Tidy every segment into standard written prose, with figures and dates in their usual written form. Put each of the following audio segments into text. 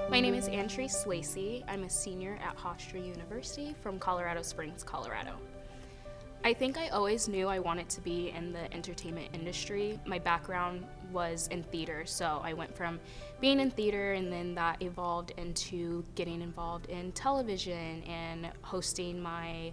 My name is Antreise Lacey. I'm a senior at Hofstra University from Colorado Springs, Colorado. I think I always knew I wanted to be in the entertainment industry. My background was in theater, so I went from being in theater and then that evolved into getting involved in television and hosting my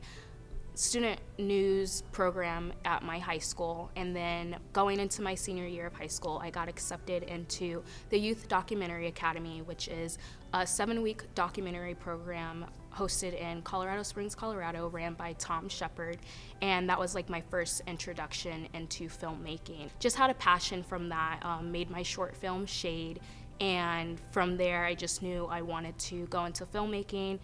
student news program at my high school. And then going into my senior year of high school, I got accepted into the Youth Documentary Academy, which is a 7-week documentary program hosted in Colorado Springs, Colorado, ran by Tom Shepard. And that was like my first introduction into filmmaking. Just had a passion from that, made my short film Shade. And from there, I just knew I wanted to go into filmmaking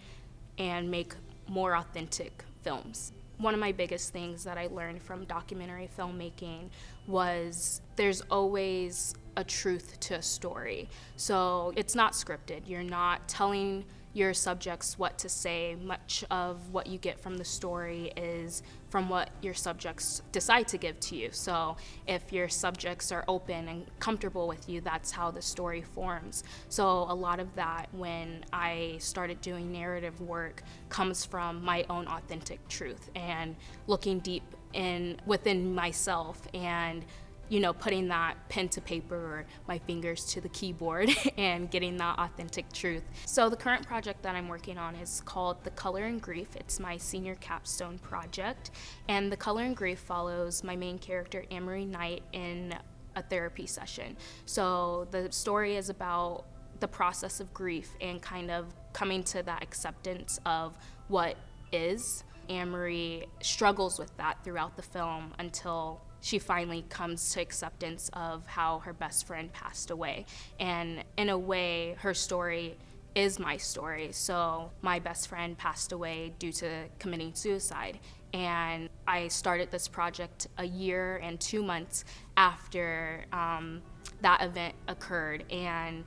and make more authentic films. One of my biggest things that I learned from documentary filmmaking was there's always a truth to a story. So it's not scripted. You're not telling your subjects what to say. Much of what you get from the story is from what your subjects decide to give to you. So if your subjects are open and comfortable with you, that's how the story forms. So a lot of that, when I started doing narrative work, comes from my own authentic truth and looking deep within myself and putting that pen to paper or my fingers to the keyboard and getting that authentic truth. So the current project that I'm working on is called The Color in Grief. It's my senior capstone project. And The Color in Grief follows my main character, Amory Knight, in a therapy session. So the story is about the process of grief and kind of coming to that acceptance of what is. Amory struggles with that throughout the film until she finally comes to acceptance of how her best friend passed away. And in a way, her story is my story. So my best friend passed away due to committing suicide. And I started this project a year and 2 months after that event occurred. And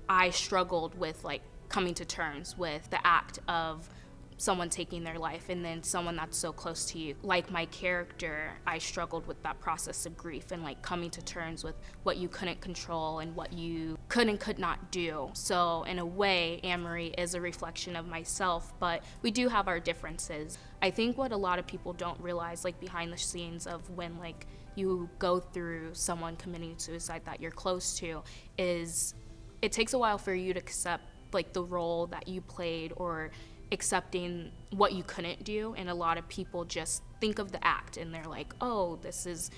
I struggled with coming to terms with the act of someone taking their life and then someone that's so close to you. Like my character, I struggled with that process of grief and coming to terms with what you couldn't control and what you could and could not do. So in a way, Amory is a reflection of myself, but we do have our differences. I think what a lot of people don't realize, behind the scenes of when you go through someone committing suicide that you're close to, is it takes a while for you to accept the role that you played or accepting what you couldn't do. And a lot of people just think of the act and they're like, oh, this is,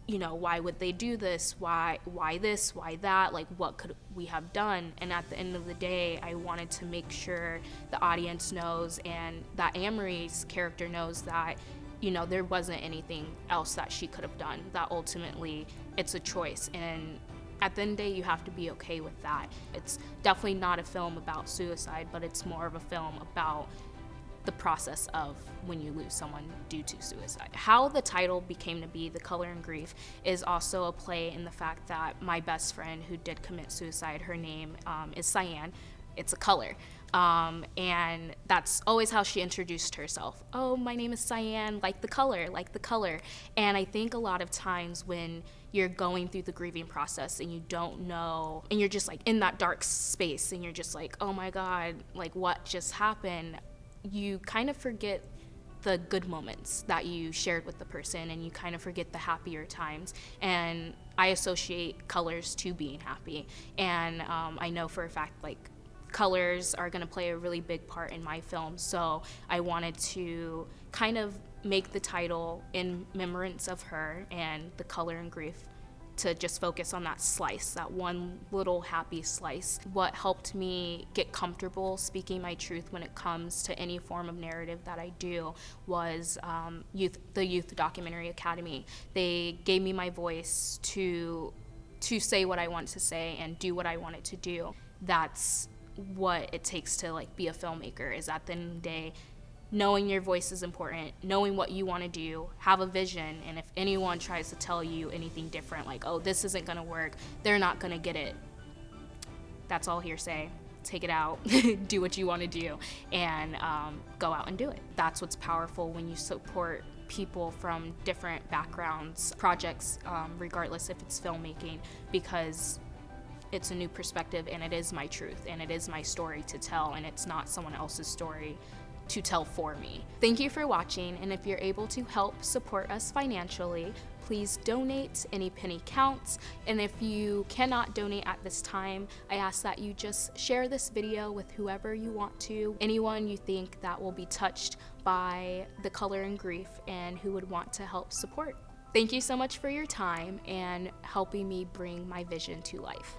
why would they do this? Why this? Why that? What could we have done? And at the end of the day, I wanted to make sure the audience knows and that Amory's character knows that, there wasn't anything else that she could have done, that ultimately it's a choice. And at the end of the day, you have to be okay with that. It's definitely not a film about suicide, but it's more of a film about the process of when you lose someone due to suicide. How the title became to be The Color in Grief is also a play in the fact that my best friend who did commit suicide, her name is Cyan. It's a color. And that's always how she introduced herself. Oh, my name is Cyan, like the color. And I think a lot of times when you're going through the grieving process and you don't know, and you're just in that dark space and you're just oh my God, what just happened? You kind of forget the good moments that you shared with the person and you kind of forget the happier times. And I associate colors to being happy. And I know for a fact colors are going to play a really big part in my film, so I wanted to kind of make the title in remembrance of her and The Color in Grief, to just focus on that slice, that one little happy slice. What helped me get comfortable speaking my truth when it comes to any form of narrative that I do was the Youth Documentary Academy. They gave me my voice to say what I wanted to say and do what I wanted to do. That's what it takes to be a filmmaker, is at the end of the day, knowing your voice is important, knowing what you want to do, have a vision, and if anyone tries to tell you anything different, oh, this isn't going to work, they're not going to get it. That's all hearsay. Take it out, do what you want to do, and go out and do it. That's what's powerful when you support people from different backgrounds, projects, regardless if it's filmmaking, because it's a new perspective, and it is my truth, and it is my story to tell, and it's not someone else's story to tell for me. Thank you for watching, and if you're able to help support us financially, please donate. Any penny counts. And if you cannot donate at this time, I ask that you just share this video with whoever you want to, anyone you think that will be touched by the color and grief and who would want to help support. Thank you so much for your time and helping me bring my vision to life.